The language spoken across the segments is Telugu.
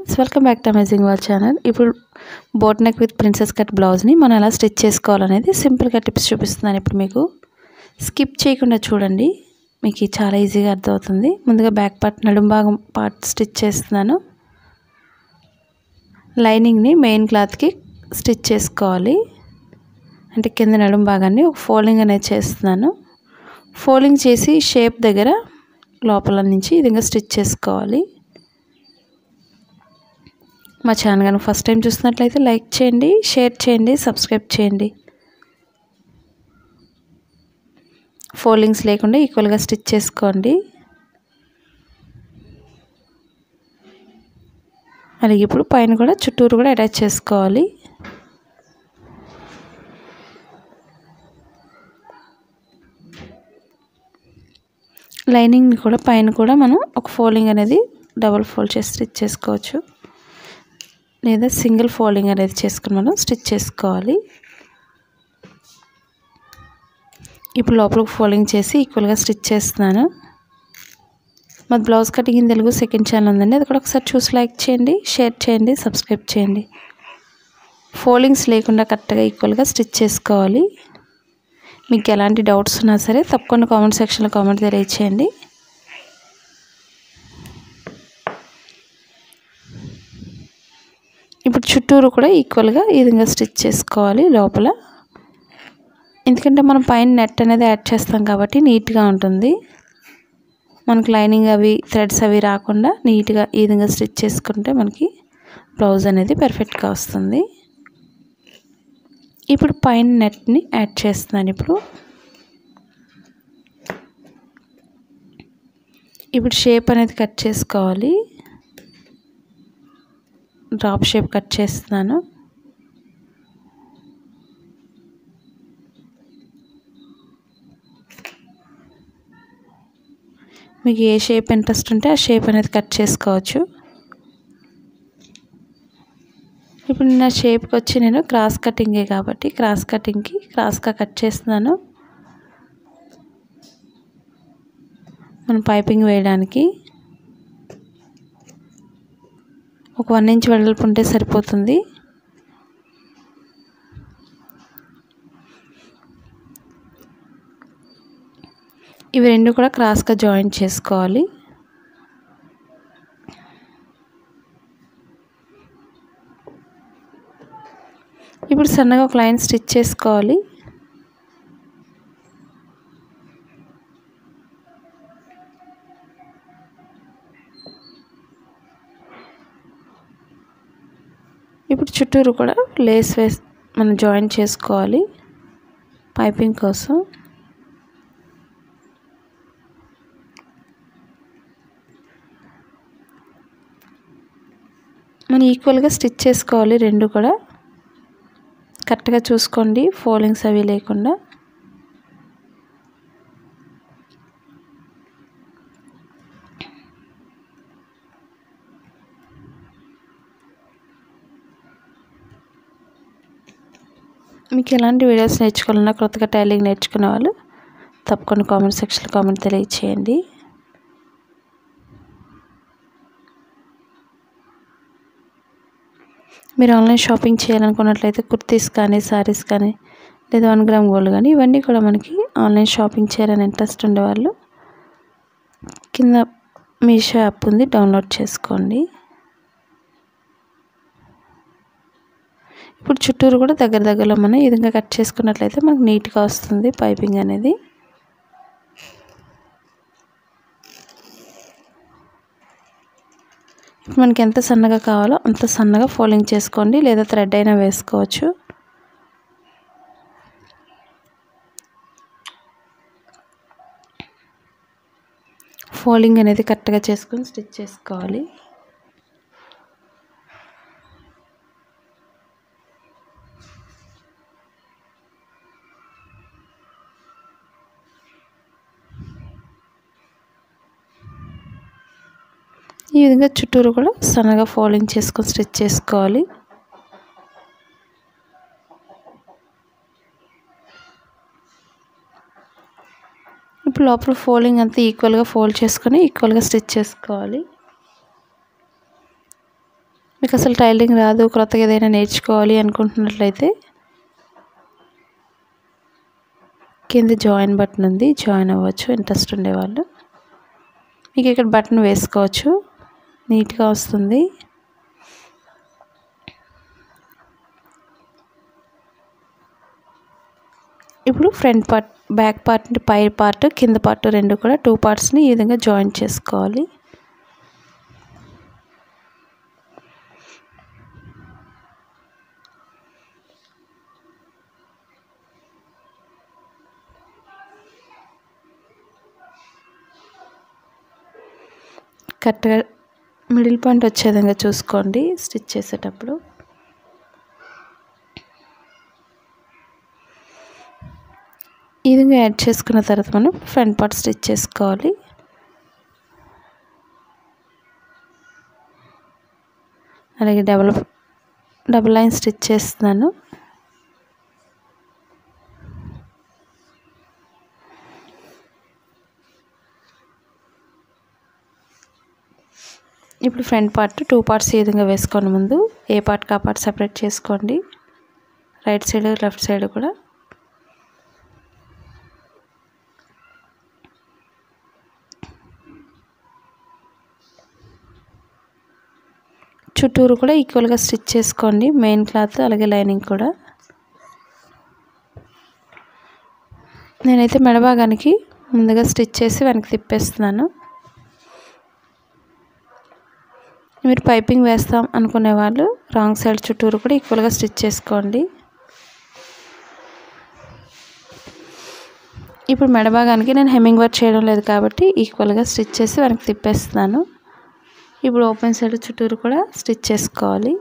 Welcome back to amazing wall channel. ఇప్పుడు boat neck with princess cut బ్లౌజ్ని మనం ఎలా స్టిచ్ చేసుకోవాలనేది సింపుల్గా టిప్స్ చూపిస్తున్నాను. ఇప్పుడు మీకు స్కిప్ చేయకుండా చూడండి, మీకు చాలా ఈజీగా అర్థమవుతుంది. ముందుగా బ్యాక్ పార్ట్ నడుం భాగం పార్ట్ స్టిచ్ చేస్తున్నాను. లైనింగ్ని మెయిన్ క్లాత్కి స్టిచ్ చేసుకోవాలి. అంటే కింద నడుం భాగాన్ని ఒక ఫోల్డింగ్ అనేది చేస్తున్నాను. ఫోల్డింగ్ చేసి షేప్ దగ్గర లోపల నుంచి ఈ విధంగా స్టిచ్ చేసుకోవాలి. మా ఛానల్ కనుక ఫస్ట్ టైం చూస్తున్నట్లయితే లైక్ చేయండి, షేర్ చేయండి, సబ్స్క్రైబ్ చేయండి. ఫోల్డింగ్స్ లేకుండా ఈక్వల్గా స్టిచ్ చేసుకోండి. అలాగే ఇప్పుడు పైన కూడా చుట్టూరు కూడా అటాచ్ చేసుకోవాలి. లైనింగ్ని కూడా పైన కూడా మనం ఒక ఫోల్డింగ్ అనేది డబుల్ ఫోల్డ్ చేసి స్టిచ్ చేసుకోవచ్చు, లేదా సింగిల్ ఫోల్డింగ్ అనేది చేసుకుని మనం స్టిచ్ చేసుకోవాలి. ఇప్పుడు లోపలికి ఫోల్డింగ్ చేసి ఈక్వల్గా స్టిచ్ చేస్తున్నాను. మా blouse cutting in Telugu second channel ఉందండి, అది కూడా ఒకసారి చూసి లైక్ చేయండి, షేర్ చేయండి, సబ్స్క్రైబ్ చేయండి. ఫోల్డింగ్స్ లేకుండా కరెక్ట్గా ఈక్వల్గా స్టిచ్ చేసుకోవాలి. మీకు ఎలాంటి డౌట్స్ ఉన్నా సరే తప్పకుండా కామెంట్ సెక్షన్లో కామెంట్ తెలియచేయండి. ఇప్పుడు చుట్టూరు కూడా ఈక్వల్గా ఈ విధంగా స్టిచ్ చేసుకోవాలి లోపల. ఎందుకంటే మనం పైన నెట్ అనేది యాడ్ చేస్తాం కాబట్టి నీట్గా ఉంటుంది. మనకు లైనింగ్ అవి థ్రెడ్స్ అవి రాకుండా నీట్గా ఈ విధంగా స్టిచ్ చేసుకుంటే మనకి బ్లౌజ్ అనేది పర్ఫెక్ట్గా వస్తుంది. ఇప్పుడు పైన నెట్ని యాడ్ చేస్తున్నాను. ఇప్పుడు షేప్ అనేది కట్ చేసుకోవాలి. డ్రాప్ షేప్ కట్ చేస్తున్నాను. మీకు ఏ షేప్ ఇంట్రెస్ట్ ఉంటే ఆ షేప్ అనేది కట్ చేసుకోవచ్చు. ఇప్పుడు నా షేప్కి వచ్చి నేను క్రాస్ కటింగే కాబట్టి క్రాస్ కటింగ్కి క్రాస్గా కట్ చేస్తున్నాను. మనం పైపింగ్ వేయడానికి ఒక 1 ఇంచ్ వెడల్పు ఉంటే సరిపోతుంది. ఇవి రెండు కూడా క్రాస్గా జాయింట్ చేసుకోవాలి. ఇప్పుడు సన్నగా ఒక లైన్ స్టిచ్ చేసుకోవాలి. ఇప్పుడు చుట్టూరు కూడా లేస్ వేసి మనం జాయింట్ చేసుకోవాలి పైపింగ్ కోసం. మనం ఈక్వల్గా స్టిచ్ చేసుకోవాలి, రెండు కూడా కరెక్ట్గా చూసుకోండి, ఫోల్డింగ్స్ అవి లేకుండా. మీకు ఎలాంటి వీడియోస్ నేర్చుకోవాలన్నా, కొత్తగా టైలింగ్ నేర్చుకునే వాళ్ళు తప్పకుండా కామెంట్ సెక్షన్లో కామెంట్ తెలియచేయండి. మీరు ఆన్లైన్ షాపింగ్ చేయాలనుకున్నట్లయితే కుర్తీస్ కానీ, శారీస్ కానీ, లేదా 1 గ్రామ్ గోల్డ్ కానీ ఇవన్నీ కూడా మనకి ఆన్లైన్ షాపింగ్ చేయాలని ఇంట్రెస్ట్ ఉండేవాళ్ళు కింద మీషో యాప్ ఉంది, డౌన్లోడ్ చేసుకోండి. ఇప్పుడు చుట్టూరు కూడా దగ్గరలో మనం ఈ విధంగా కట్ చేసుకున్నట్లయితే మనకు నీట్గా వస్తుంది పైపింగ్ అనేది. ఇప్పుడు మనకి ఎంత సన్నగా కావాలో అంత సన్నగా ఫోల్డింగ్ చేసుకోండి, లేదా థ్రెడ్ అయినా వేసుకోవచ్చు. ఫోల్డింగ్ అనేది కరెక్ట్గా చేసుకొని స్టిచ్ చేసుకోవాలి. ఈ విధంగా చుట్టూరు కూడా సన్నగా ఫోల్డింగ్ చేసుకొని స్టిచ్ చేసుకోవాలి. ఇప్పుడు లోపల ఫోల్డింగ్ అంతా ఈక్వల్గా ఫోల్డ్ చేసుకొని ఈక్వల్గా స్టిచ్ చేసుకోవాలి. మీకు అసలు టైలరింగ్ రాదు, కొత్తగా ఏదైనా నేర్చుకోవాలి అనుకుంటున్నట్లయితే కింద జాయిన్ బటన్ ఉంది, జాయిన్ అవ్వచ్చు ఇంట్రెస్ట్ ఉండేవాళ్ళు. మీకు ఇక్కడ బటన్ వేసుకోవచ్చు, నీట్గా వస్తుంది. ఇప్పుడు ఫ్రంట్ పార్ట్, బ్యాక్ పార్ట్, పై పార్ట్, కింద పార్ట్ రెండు కూడా 2 పార్ట్స్ని ఈ విధంగా జాయిన్ చేసుకోవాలి. కరెక్ట్గా మిడిల్ పాయింట్ వచ్చే విధంగా చూసుకోండి స్టిచ్ చేసేటప్పుడు. ఈ విధంగా యాడ్ చేసుకున్న తర్వాత మనం ఫ్రంట్ పార్ట్ స్టిచ్ చేసుకోవాలి. అలాగే డబుల్ లైన్ స్టిచ్ చేస్తున్నాను. ఇప్పుడు ఫ్రంట్ పార్ట్ 2 పార్ట్స్ ఈ విధంగా వేసుకోండి. ముందు ఏ పార్ట్కి ఆ పార్ట్ సెపరేట్ చేసుకోండి, రైట్ సైడ్ లెఫ్ట్ సైడ్ కూడా. చుట్టూరు కూడా ఈక్వల్గా స్టిచ్ చేసుకోండి, మెయిన్ క్లాత్ అలాగే లైనింగ్ కూడా. నేనైతే మెడభాగానికి ముందుగా స్టిచ్ చేసి వెనక్కి తిప్పేస్తున్నాను. మీరు పైపింగ్ వేస్తాం అనుకునే వాళ్ళు రాంగ్ సైడ్ చుట్టూరు కూడా ఈక్వల్గా స్టిచ్ చేసుకోండి. ఇప్పుడు మెడభాగానికి నేను హెమ్మింగ్ వర్క్ చేయడం లేదు కాబట్టి ఈక్వల్గా స్టిచ్ చేసి వెనక్కి తిప్పేస్తున్నాను. ఇప్పుడు ఓపెన్ సైడ్ చుట్టూరు కూడా స్టిచ్ చేసుకోవాలి.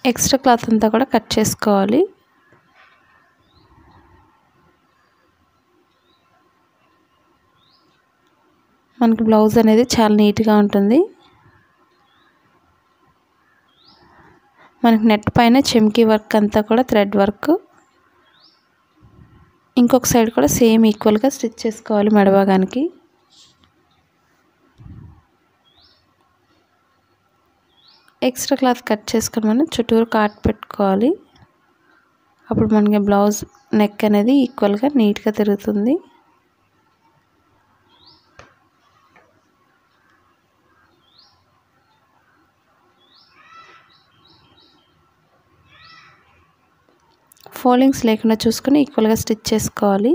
ఎక్స్ట్రా క్లాత్ అంతా కూడా కట్ చేసుకోవాలి. మనకి బ్లౌజ్ అనేది చాలా నీట్గా ఉంటుంది. మనకి నెట్ పైన చెమ్కీ వర్క్ అంతా కూడా థ్రెడ్ వర్క్. ఇంకొక సైడ్ కూడా సేమ్ ఈక్వల్గా స్టిచ్ చేసుకోవాలి మెడభాగానికి. ఎక్స్ట్రా క్లాత్ కట్ చేసుకొని మనం చుట్టూరు కాట్ పెట్టుకోవాలి. అప్పుడు మనకి బ్లౌజ్ నెక్ అనేది ఈక్వల్గా నీట్గా తిరుగుతుంది. ఫోల్డింగ్స్ లేకుండా చూసుకొని ఈక్వల్గా స్టిచ్ చేసుకోవాలి.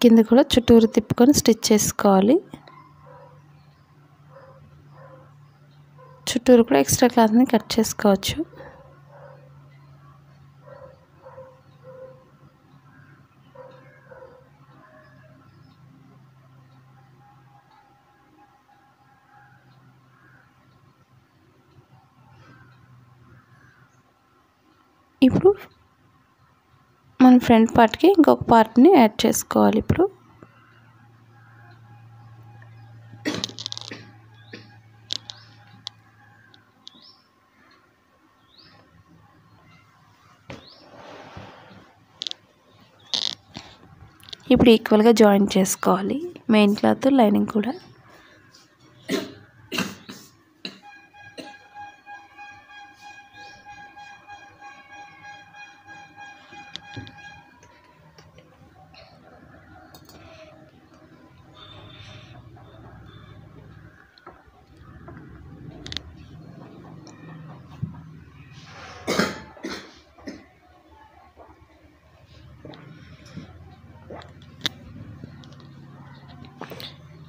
కింద కూడా చుట్టూరు తిప్పుకొని స్టిచ్ చేసుకోవాలి. చుట్టూరు కూడా ఎక్స్ట్రా క్లాత్ని కట్ చేసుకోవచ్చు. ఇప్పుడు మన ఫ్రంట్ పార్ట్కి ఇంకొక పార్ట్ని యాడ్ చేసుకోవాలి. ఇప్పుడు ఈక్వల్గా జాయిన్ చేసుకోవాలి మెయిన్ క్లాత్ లైనింగ్ కూడా.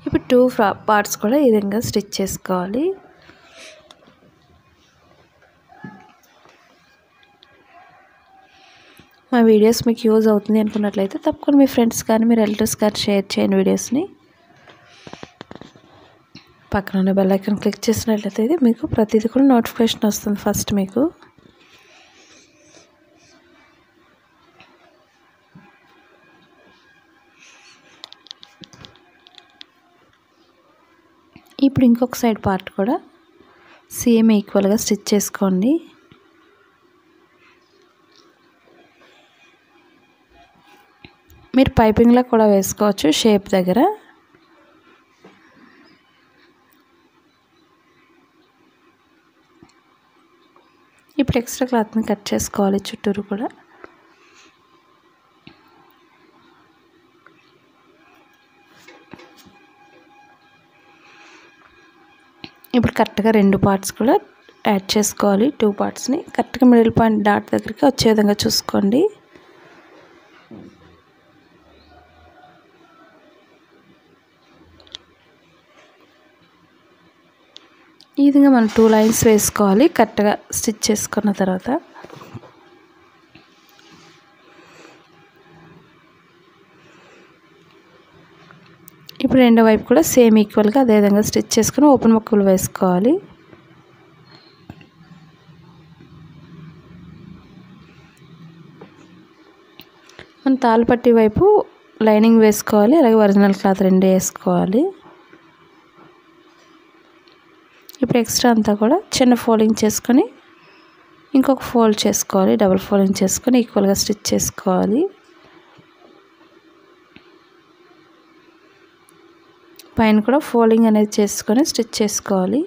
ఇప్పుడు 2 పార్ట్స్ కూడా ఈ విధంగా స్టిచ్ చేసుకోవాలి. మా వీడియోస్ మీకు యూజ్ అవుతుంది అనుకున్నట్లయితే తప్పకుండా మీ ఫ్రెండ్స్ కానీ మీ రిలేటివ్స్ కానీ షేర్ చేయండి వీడియోస్ని. పక్కన ఉన్న బెల్ ఐకాన్ క్లిక్ చేసినట్లయితే మీకు ప్రతిదీ కూడా నోటిఫికేషన్ వస్తుంది ఫస్ట్ మీకు. ఇప్పుడు ఇంకొక సైడ్ పార్ట్ కూడా సేమ్ ఈక్వల్గా స్టిచ్ చేసుకోండి. మీరు పైపింగ్లో కూడా వేసుకోవచ్చు షేప్ దగ్గర. ఇప్పుడు ఎక్స్ట్రా క్లాత్ని కట్ చేసుకోవాలి చుట్టూరు కూడా. ఇప్పుడు కరెక్ట్గా 2 పార్ట్స్ కూడా యాడ్ చేసుకోవాలి. 2 పార్ట్స్ని కరెక్ట్గా మిడిల్ పాయింట్ డాట్ దగ్గరికి వచ్చే విధంగా చూసుకోండి. ఈ విధంగా మనం 2 లైన్స్ వేసుకోవాలి కరెక్ట్గా స్టిచ్ చేసుకున్న తర్వాత. ఇప్పుడు రెండో వైపు కూడా సేమ్ ఈక్వల్గా అదే విధంగా స్టిచ్ చేసుకుని ఓపెన్ ముక్కలు వేసుకోవాలి. మనం తాళ్ళపట్టి వైపు లైనింగ్ వేసుకోవాలి, అలాగే ఒరిజినల్ క్లాత్ 2 వేసుకోవాలి. ఇప్పుడు ఎక్స్ట్రా అంతా కూడా చిన్న ఫోల్డింగ్ చేసుకొని ఇంకొక ఫోల్డ్ చేసుకోవాలి. డబుల్ ఫోల్డింగ్ చేసుకొని ఈక్వల్గా స్టిచ్ చేసుకోవాలి. పైన కూడా ఫోల్డింగ్ అనేది చేసుకొని స్టిచ్ చేసుకోవాలి.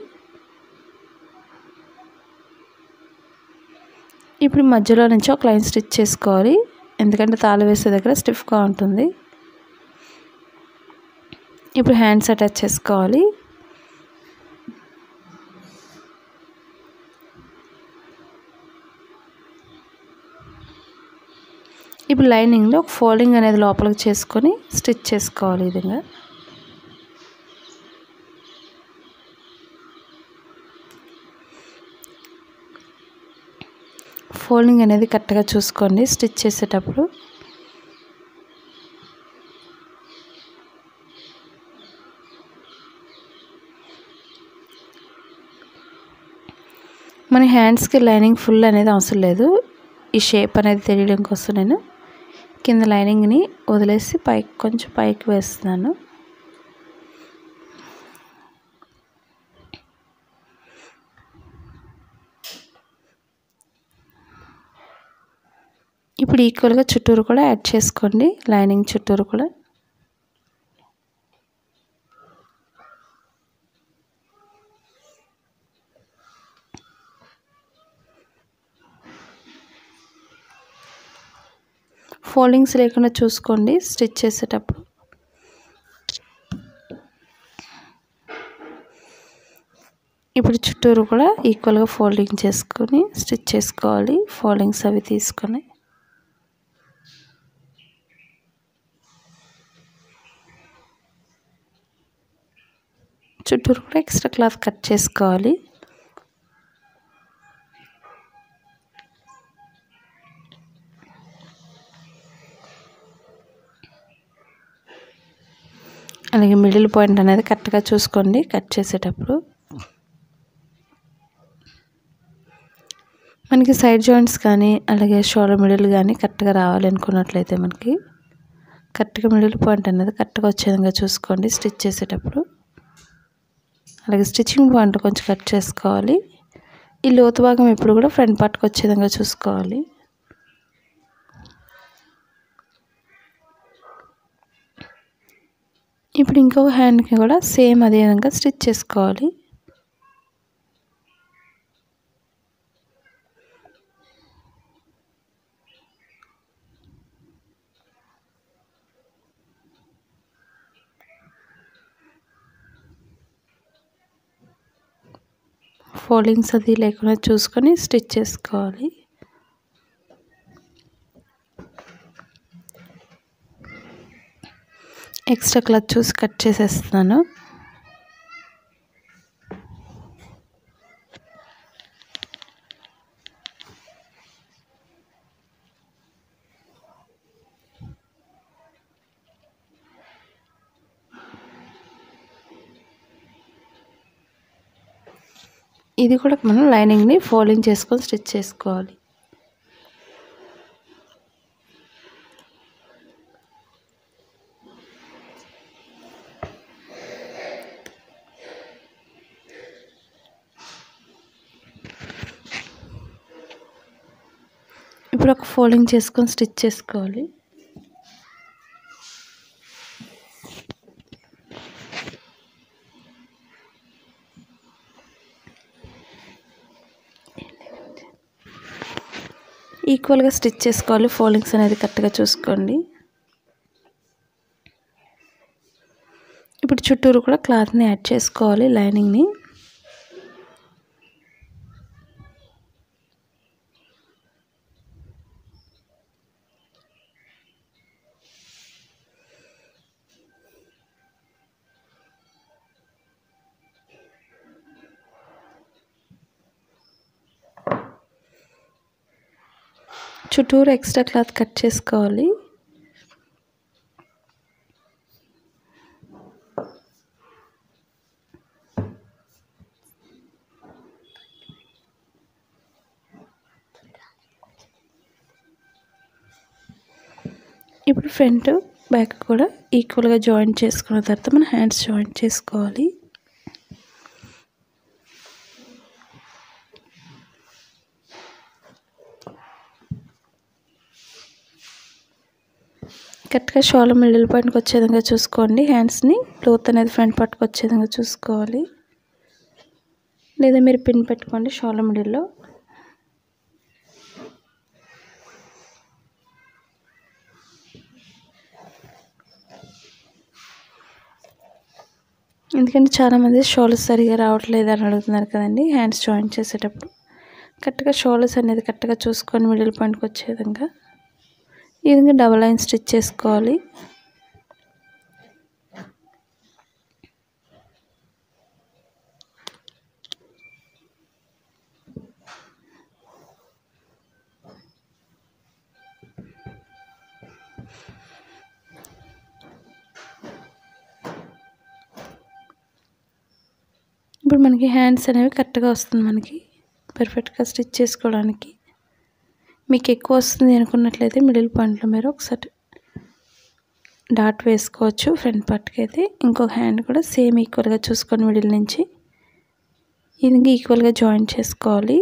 ఇప్పుడు మధ్యలో నుంచి ఒక లైన్ స్టిచ్ చేసుకోవాలి, ఎందుకంటే తాళు వేసే దగ్గర స్టిఫ్గా ఉంటుంది. ఇప్పుడు హ్యాండ్స్ అటాచ్ చేసుకోవాలి. ఇప్పుడు లైనింగ్లో ఒక ఫోల్డింగ్ అనేది లోపలికి చేసుకొని స్టిచ్ చేసుకోవాలి. ఈ విధంగా ఫోల్డింగ్ అనేది కరెక్ట్గా చూసుకోండి స్టిచ్ చేసేటప్పుడు. మన హ్యాండ్స్కి లైనింగ్ ఫుల్ అనేది అవసరం లేదు. ఈ షేప్ అనేది తెలియడం కోసం నేను కింద లైనింగ్ని వదిలేసి పైకి కొంచెం పైకి వేస్తున్నాను. ఇప్పుడు ఈక్వల్గా చుట్టూరు కూడా యాడ్ చేసుకోండి, లైనింగ్ చుట్టూరు కూడా. ఫోల్డింగ్స్ లేకుండా చూసుకోండి స్టిచ్ చేసేటప్పుడు. ఇప్పుడు చుట్టూరు కూడా ఈక్వల్గా ఫోల్డింగ్ చేసుకొని స్టిచ్ చేసుకోవాలి. ఫోల్డింగ్స్ అవి తీసుకొని చుట్టూరు కూడా ఎక్స్ట్రా క్లాత్ కట్ చేసుకోవాలి. అలాగే మిడిల్ పాయింట్ అనేది కరెక్ట్గా చూసుకోండి కట్ చేసేటప్పుడు. మనకి సైడ్ జాయింట్స్ కానీ అలాగే షోల్డర్ మిడిల్ కానీ కరెక్ట్గా రావాలి అనుకున్నట్లయితే మనకి కరెక్ట్గా మిడిల్ పాయింట్ అనేది కరెక్ట్గా వచ్చే విధంగా చూసుకోండి స్టిచ్ చేసేటప్పుడు. అలాగే స్టిచ్చింగ్ పాయింట్ కొంచెం కట్ చేసుకోవాలి. ఈ లోతు భాగం ఎప్పుడు కూడా ఫ్రంట్ పార్ట్కి వచ్చే విధంగా చూసుకోవాలి. ఇప్పుడు ఇంకొక హ్యాండ్కి కూడా సేమ్ అదే విధంగా స్టిచ్ చేసుకోవాలి. ఫోల్డింగ్స్ అది లేకుండా చూసుకొని స్టిచ్ చేసుకోవాలి. ఎక్స్ట్రా క్లాత్ చూసి కట్ చేసేస్తున్నాను. ఇది కూడా మనం లైనింగ్ని ఫోల్డింగ్ చేసుకొని స్టిచ్ చేసుకోవాలి. ఇప్పుడు ఒక ఫోల్డింగ్ చేసుకొని స్టిచ్ చేసుకోవాలి. ఈక్వల్గా స్టిచ్ చేసుకోవాలి. ఫోల్డింగ్స్ అనేది కరెక్ట్గా చూసుకోండి. ఇప్పుడు చుట్టూరు కూడా క్లాత్ని యాడ్ చేసుకోవాలి, లైనింగ్ని. చుట్టూరు ఎక్స్ట్రా క్లాత్ కట్ చేసుకోవాలి. ఇప్పుడు ఫ్రంట్ బ్యాక్ కూడా ఈక్వల్గా జాయింట్ చేసుకున్న తర్వాత మన హ్యాండ్స్ జాయింట్ చేసుకోవాలి. కరెక్ట్గా షోల్డర్ మిడిల్ పాయింట్కి వచ్చే విధంగా చూసుకోండి. హ్యాండ్స్ని క్లోత్ అనేది ఫ్రంట్ పార్ట్కి వచ్చే విధంగా చూసుకోవాలి. లేదా మీరు పిన్ పెట్టుకోండి షోల్డర్ మిడిల్లో. ఎందుకంటే చాలామంది షోల్డర్స్ సరిగా రావట్లేదు అని అడుగుతున్నారు కదండి. హ్యాండ్స్ జాయింట్ చేసేటప్పుడు కరెక్ట్గా షోల్డర్స్ అనేది కరెక్ట్గా చూసుకొని మిడిల్ పాయింట్కి వచ్చే విధంగా ఈ విధంగా డబల్ లైన్ స్టిచ్ చేసుకోవాలి. ఇప్పుడు మనకి హ్యాండ్స్ అనేవి కరెక్ట్గా వస్తుంది. మనకి పర్ఫెక్ట్గా స్టిచ్ చేసుకోవడానికి. మీకు ఎక్కువ వస్తుంది అనుకున్నట్లయితే మిడిల్ పాయింట్లో మీరు ఒకసారి డాట్ వేసుకోవచ్చు ఫ్రంట్ పార్ట్కి అయితే. ఇంకొక హ్యాండ్ కూడా సేమ్ ఈక్వల్గా చూసుకొని మిడిల్ నుంచి ఈ విధంగా ఈక్వల్గా జాయిన్ చేసుకోవాలి.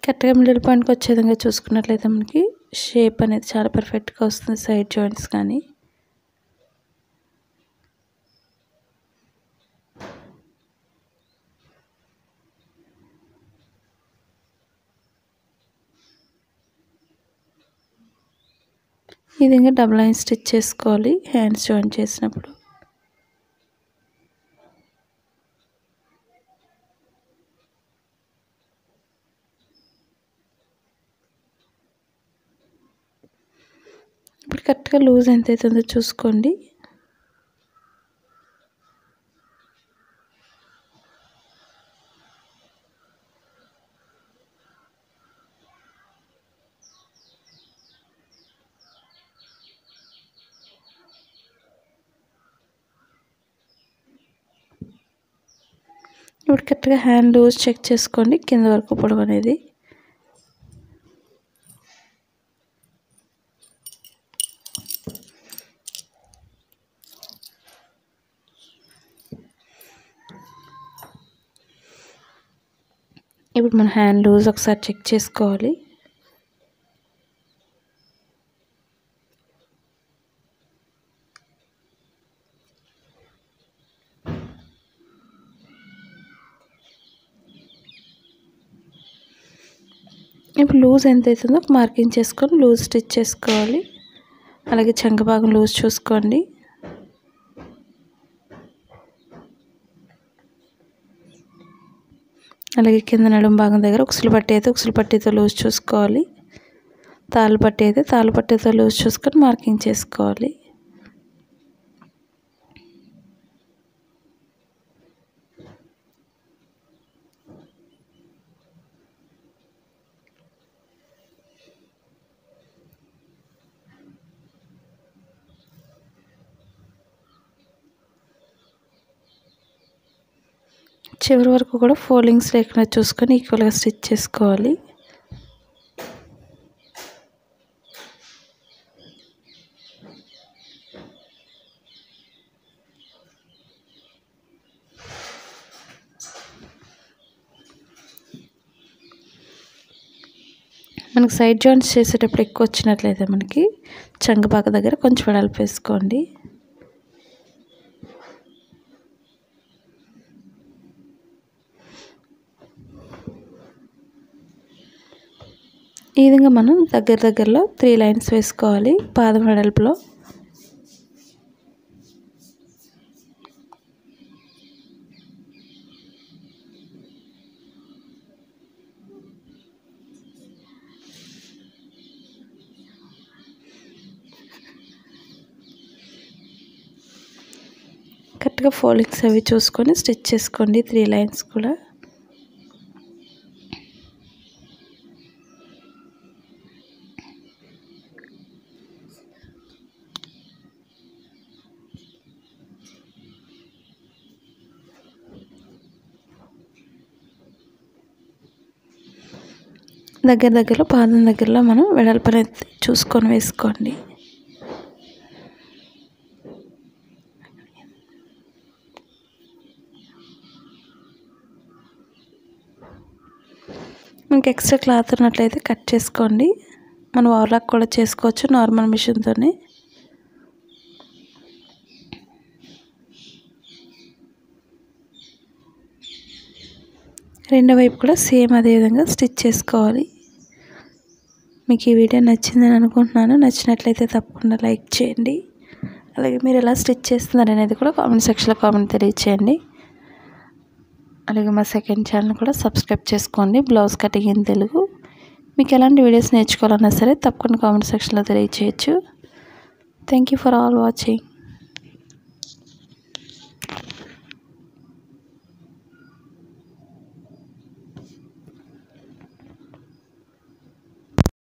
కరెక్ట్గా మిడిల్ పాయింట్కి వచ్చే విధంగా చూసుకున్నట్లయితే మనకి షేప్ అనేది చాలా పర్ఫెక్ట్గా వస్తుంది. సైడ్ జాయింట్స్ కానీ ఈ విధంగా డబుల్ లైన్ స్టిచ్ చేసుకోవాలి హ్యాండ్స్ జాయిన్ చేసినప్పుడు. ఇప్పుడు కరెక్ట్గా లూజ్ ఎంత అవుతుందో చూసుకోండి. ఇప్పుడు కరెక్ట్గా హ్యాండ్ లూజ్ చెక్ చేసుకోండి కింద వరకు పొడవు అనేది. ఇప్పుడు మన హ్యాండ్ లూజ్ ఒకసారి చెక్ చేసుకోవాలి. ఇప్పుడు లూజ్ ఎంత అవుతుందో మార్కింగ్ చేసుకొని లూజ్ స్టిచ్ చేసుకోవాలి. అలాగే చంక భాగం లూజ్ చూసుకోండి. అలాగే కింద నడుము భాగం దగ్గర ఉక్సులు పట్టి అయితే ఉక్సులు పట్టీతో లూజ్ చూసుకోవాలి. తాళ్ళు పట్టి అయితే తాళ్ళు పట్టీతో లూజ్ చూసుకొని మార్కింగ్ చేసుకోవాలి. చివరి వరకు కూడా ఫోల్డింగ్స్ లేకుండా చూసుకొని ఈక్వల్గా స్టిచ్ చేసుకోవాలి. మనకి సైడ్ జాయింట్స్ చేసేటప్పుడు ఎక్కువ వచ్చినట్లయితే మనకి చంకపాక దగ్గర కొంచెం వెడల్పు వేసుకోండి. ఈ విధంగా మనం దగ్గరలో 3 లైన్స్ వేసుకోవాలి పాదం వెడల్పులో. కరెక్ట్గా ఫోల్డింగ్స్ అవి చూసుకొని స్టిచ్ చేసుకోండి 3 లైన్స్ కూడా. దగ్గరలో పాదం దగ్గరలో మనం వెడల్పుని చూసుకొని వేసుకోండి. మనకి ఎక్స్ట్రా క్లాత్ ఉన్నట్లయితే కట్ చేసుకోండి. మనం ఓవర్లాక్ కూడా చేసుకోవచ్చు నార్మల్ మిషన్తోనే. రెండో వైపు కూడా సేమ్ అదే విధంగా స్టిచ్ చేసుకోవాలి. మీకు ఈ వీడియో నచ్చిందని అనుకుంటున్నాను. నచ్చినట్లయితే తప్పకుండా లైక్ చేయండి. అలాగే మీరు ఎలా స్టిచ్ చేస్తున్నారు అనేది కూడా కామెంట్ సెక్షన్లో కామెంట్ తెలియచేయండి. అలాగే మా సెకండ్ ఛానల్ కూడా సబ్స్క్రైబ్ చేసుకోండి, బ్లౌజ్ కటింగ్ ఇన్ తెలుగు. మీకు ఎలాంటి వీడియోస్ నేర్చుకోవాలన్నా సరే తప్పకుండా కామెంట్ సెక్షన్లో తెలియచేయచ్చు. Thank you for all watching.